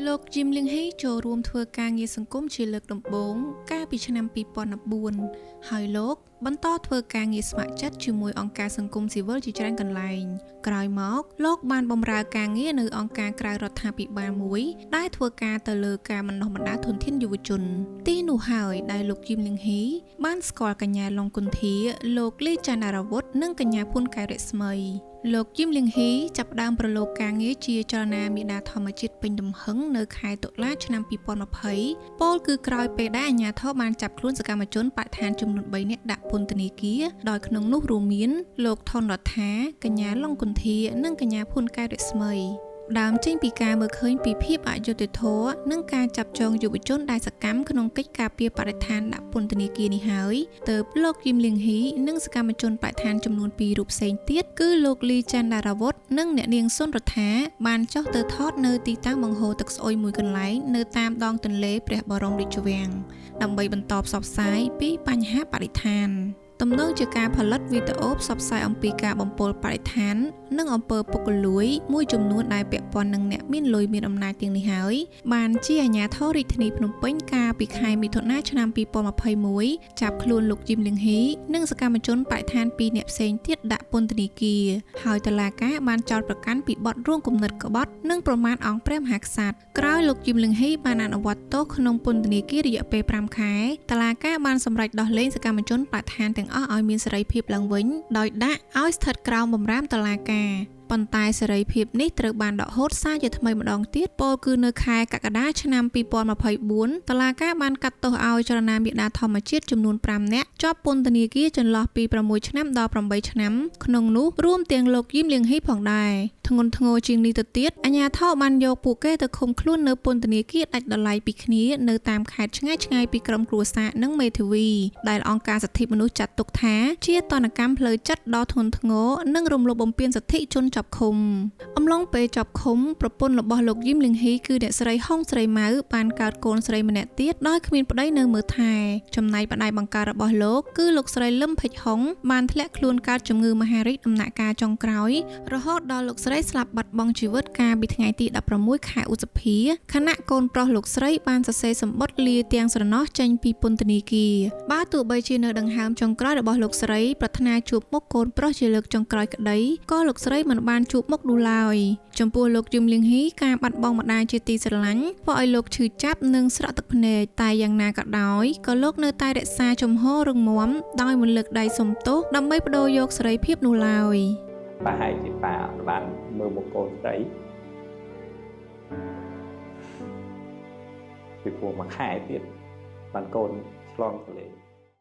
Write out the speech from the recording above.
លោកជីមលៀងហ៊ីចូលរួមធ្វើការងារសង្គមជាលើកដំបូងកាលពីឆ្នាំ2014ហើយលោកបន្តធ្វើការងារស្ម័គ្រចិត្តជាមួយអង្គការសង្គមស៊ីវិលជាច្រើនកន្លែងក្រោយមកលោកបានបម្រើការងារនៅអង្គការក្រៅរដ្ឋាភិបាលមួយដែលធ្វើការទៅលើការបណ្ដុះបណ្ដាលធនធានយុវជនទីនោះហើយដែលលោកជីមលៀងហ៊ីបានស្គាល់កញ្ញាឡុងគុន្ធាលោកលីចាណារ៉ាវុធនិងកញ្ញាភួនកែវរស្មីលោកជីមលៀងហ៊ីចាប់ផ្ដើមប្រឡូកការងារជាចលនាមេដាធម្មជាតិពេញទំហឹងនៅខែតុលាឆ្នាំ2020ពោលគឺក្រោយពេលដែលអាជ្ញាធរបានចាប់ខ្លួនសកម្មជនបដិឋានចំនួន3នាក់ដាក់ពន្ធនាគារដោយក្នុងនោះរួមមានលោកថនរដ្ឋាកញ្ញាឡុងគុន្ធានិងកញ្ញាភួនកែវរស្មីដើមចេញពីការមើលឃើញពីភាពអយុត្តិធម៌និងការចាប់ចងយុវជនដែលសកម្មក្នុងកិច្ចការពារបរិស្ថានដាក់ពន្ធនាគារនេះហើយទើបលោកជីមលៀងហ៊ីនិងសកម្មជនបរិស្ថានចំនួន2រូបផ្សេងទៀតគឺលោកលីចាន់ដារ៉ាវុធនិងអ្នកនាងសុនរដ្ឋាបានចុះទៅថតនៅទីតាំងបង្ហូរទឹកស្អុយមួយកន្លែងនៅតាមដងទន្លេព្រះបរមរាជវាំងដើម្បីបន្តផ្សព្វផ្សាយពីបញ្ហាបរិស្ថានទំនងជាការផលិតវីដេអូផ្សព្វផ្សាយអំពីការបំពុលបរិស្ថាននិងអំពើពុករលួយមួយចំនួនដែលពាក់ព័ន្ធនឹងអ្នកមានលុយមានអំណាចទាំងនេះហើយបានជាអាជ្ញាធររាជធានីភ្នំពេញកាលពីខែមិថុនាឆ្នាំ2021ចាប់ខ្លួនលោកជីមលៀងហ៊ីនិងសកម្មជនបរិស្ថាន2នាក់ផ្សេងទៀតដាក់ពន្ធនាគារហើយតុលាការបានចោទប្រកាន់ពីបទរួមគំនិតក្បត់និងប្រមាថអង្គព្រះមហាក្សត្រក្រោយលោកជីមលៀងហ៊ីបានអនុវត្តទោសក្នុងពន្ធនាគាររយៈពេល5ខែតុលាការបានសម្រេចដោះលែងសកម្មជនបរិស្ថានទាំងអស់ឲ្យមានសេរីភាពឡើងវិញដោយដាក់ឲ្យស្ថិតក្រោមបម្រាមតុលាការប៉ុន្តែសេរីភាពនេះត្រូវបានដកហូតសារជាថ្មីម្ដងទៀតពោលគឺនៅខែកក្កដាឆ្នាំ2024តុលាការបានកាត់ទោសឲ្យចលនាមេដាធម្មជាតិចំនួន5នាក់ជាប់ពន្ធនាគារចន្លោះពី6ឆ្នាំដល់8ឆ្នាំក្នុងនោះរួមទាំងលោកយីមលៀងហ៊ីផងដែរធ្ងន់ធ្ងរជាងនេះទៅទៀតអាជ្ញាធរបានយកពួកគេទៅឃុំខ្លួននៅពន្ធនាគារដាច់ដោយឡែកពីគ្នានៅតាមខេត្តឆ្ងាយៗពីក្រុមគ្រួសារនិងមេធាវីដែលអង្គការសិទ្ធិមនុស្សចាត់ទុកថាជាទណ្ឌកម្មផ្លូវចិត្តដ៏ធ្ងន់ធ្ងរនិងរំលោភបំពានសិទ្ធិជនចាប់ឃុំអំឡុងពេលចាប់ឃុំប្រពន្ធរបស់លោកយីមលៀងហ៊ីគឺអ្នកស្រីហុងស្រីម៉ៅបានកើតកូនស្រីម្នាក់ទៀតដោយគ្មានប្តីនៅមើលថែចំណែកម្ដាយបង្កើតរបស់លោកគឺលោកស្រីលឹមភិចហុងបានធ្លាក់ខ្លួនកើតជំងឺមហារីកដំណាក់កាលចុងក្រោយរហូតដល់លោកស្រីស្លាប់បាត់បង់ជីវិតកាលពីថ្ងៃទី16ខែឧសភាខណៈកូនប្រុសលោកស្រីបានសរសេរសម្បត្តិលាទាំងស្រណោះចេញពីពន្ធនាគារបើទោះបីជានៅដង្ហើមចុងក្រោយរបស់លោកស្រីប្រាថ្នាជួបមុខកូនប្រុសជាលើកចុងក្រោយក្តីក៏លោកស្រីមិនបានជួបមុខនោះឡើយចំពោះលោកយឹមលៀងហ៊ីការបាត់បង់ម្ដាយជាទីស្រឡាញ់ធ្វើឲ្យលោកឈឺចាប់និងស្រក់ទឹកភ្នែកតែយ៉ាងណាក៏ដោយក៏លោកនៅតែរក្សាជំហររឹងមាំដោយមិនលើកដៃសុំទោសដើម្បីបដូរយកសេរីភាពនោះឡើយប្រហែលជាប៉ាបានមើលមកកូនស្រីពីព្រោះមួយខែទៀតបានកូនឆ្លងទន្លេ